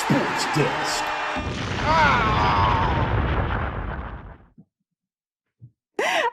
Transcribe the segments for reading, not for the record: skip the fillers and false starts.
Sports Desk.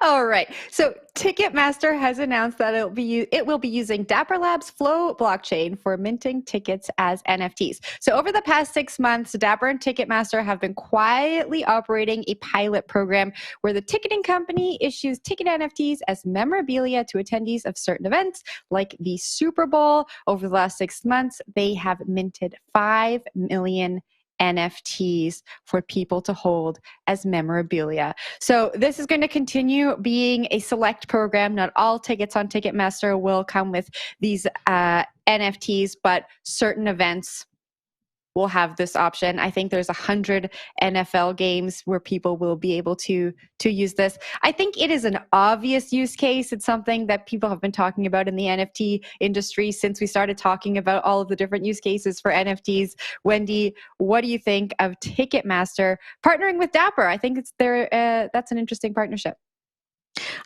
All right. So Ticketmaster has announced that it will be using Dapper Labs Flow blockchain for minting tickets as NFTs. So over the past 6 months, Dapper and Ticketmaster have been quietly operating a pilot program where the ticketing company issues ticket NFTs as memorabilia to attendees of certain events like the Super Bowl. Over the last 6 months, they have minted 5 million NFTs for people to hold as memorabilia. So this is going to continue being a select program. Not all tickets on Ticketmaster will come with these NFTs, but certain events will have this option. I think there's 100 NFL games where people will be able to use this. I think it is an obvious use case. It's something that people have been talking about in the NFT industry since we started talking about all of the different use cases for NFTs. Wendy, what do you think of Ticketmaster partnering with Dapper? I think that's an interesting partnership.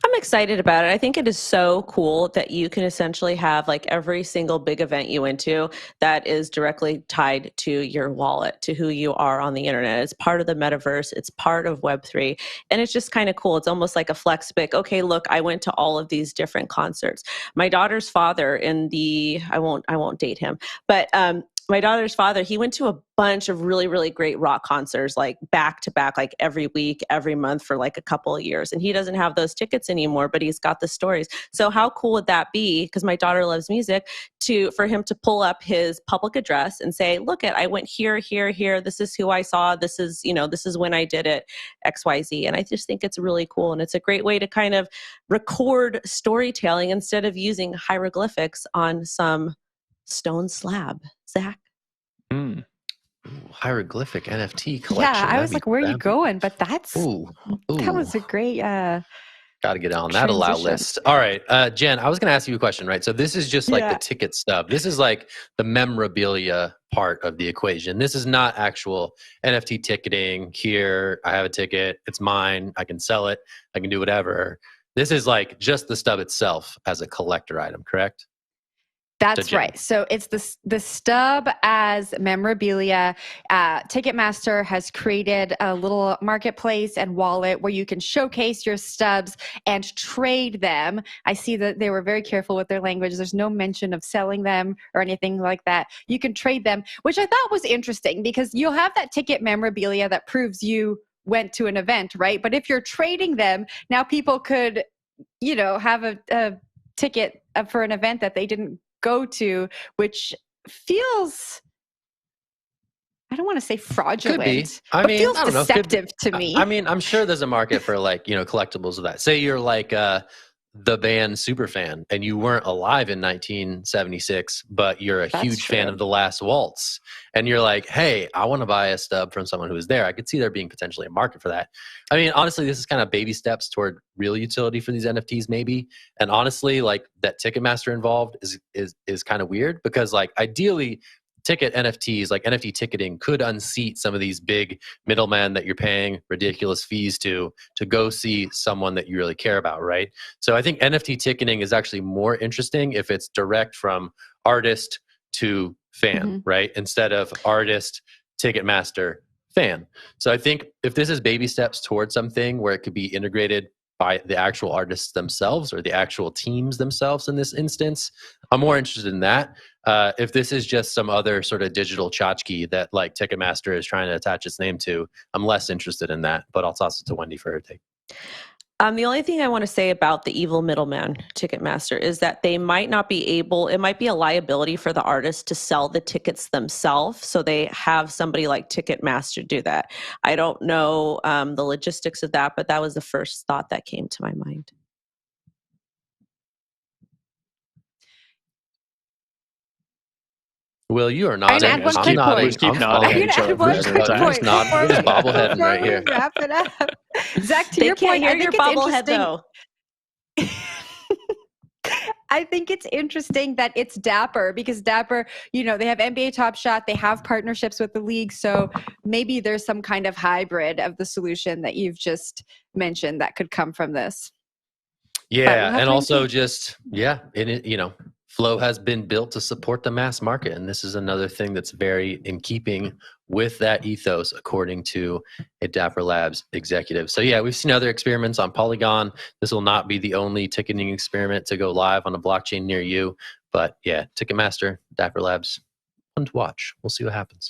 I'm excited about it. I think it is so cool that you can essentially have like every single big event you went to that is directly tied to your wallet, to who you are on the internet. It's part of the metaverse. It's part of Web3. And it's just kind of cool. It's almost like a flex pick. Okay, look, I went to all of these different concerts. My daughter's father I won't date him, but my daughter's father, he went to a bunch of really, really great rock concerts, like back to back, like every week, every month for like a couple of years. And he doesn't have those tickets anymore, but he's got the stories. So how cool would that be? Because my daughter loves music, for him to pull up his public address and say, look I went here, here, here. This is who I saw. This is when I did it, XYZ. And I just think it's really cool. And it's a great way to kind of record storytelling instead of using hieroglyphics on some stone slab. Zach? Ooh, hieroglyphic NFT collection. Yeah, I was like, where are you going? But that was a great got to get on that allow list. All right, Jen, I was going to ask you a question, right? So this is just like the ticket stub. This is like the memorabilia part of the equation. This is not actual NFT ticketing. Here, I have a ticket. It's mine. I can sell it. I can do whatever. This is like just the stub itself as a collector item, correct? That's right. So it's the stub as memorabilia. Ticketmaster has created a little marketplace and wallet where you can showcase your stubs and trade them. I see that they were very careful with their language. There's no mention of selling them or anything like that. You can trade them, which I thought was interesting because you'll have that ticket memorabilia that proves you went to an event, right? But if you're trading them, now people could, have a ticket for an event that they didn't go to, which feels, I don't want to say fraudulent, but feels deceptive to me. I mean, I'm sure there's a market for collectibles of that. Say you're like the band Superfan and you weren't alive in 1976, but you're a huge fan of The Last Waltz. And you're like, hey, I want to buy a stub from someone who was there. I could see there being potentially a market for that. I mean, honestly, this is kind of baby steps toward real utility for these NFTs maybe. And honestly, like that Ticketmaster involved is kind of weird because like ideally ticket NFTs, like NFT ticketing, could unseat some of these big middlemen that you're paying ridiculous fees to go see someone that you really care about, right? So I think NFT ticketing is actually more interesting if it's direct from artist to fan, right? Instead of artist, Ticketmaster, fan. So I think if this is baby steps towards something where it could be integrated by the actual artists themselves or the actual teams themselves in this instance, I'm more interested in that. If this is just some other sort of digital tchotchke that like Ticketmaster is trying to attach its name to, I'm less interested in that, but I'll toss it to Wendy for her take. The only thing I want to say about the evil middleman, Ticketmaster, is that they might not be able, it might be a liability for the artist to sell the tickets themselves. So they have somebody like Ticketmaster do that. I don't know the logistics of that, but that was the first thought that came to my mind. Will, you are nodding. I'm nodding. Keep nodding. Just bobbleheading right here. Wrap it up. Zach, to They your point, can't I hear think your it's bobblehead interesting. though. I think it's interesting that it's Dapper because Dapper, they have NBA Top Shot, they have partnerships with the league, so maybe there's some kind of hybrid of the solution that you've just mentioned that could come from this. Yeah, and also just Flow has been built to support the mass market, and this is another thing that's very in keeping with that ethos, according to a Dapper Labs executive. So yeah, we've seen other experiments on Polygon. This will not be the only ticketing experiment to go live on a blockchain near you. But yeah, Ticketmaster, Dapper Labs, fun to watch. We'll see what happens.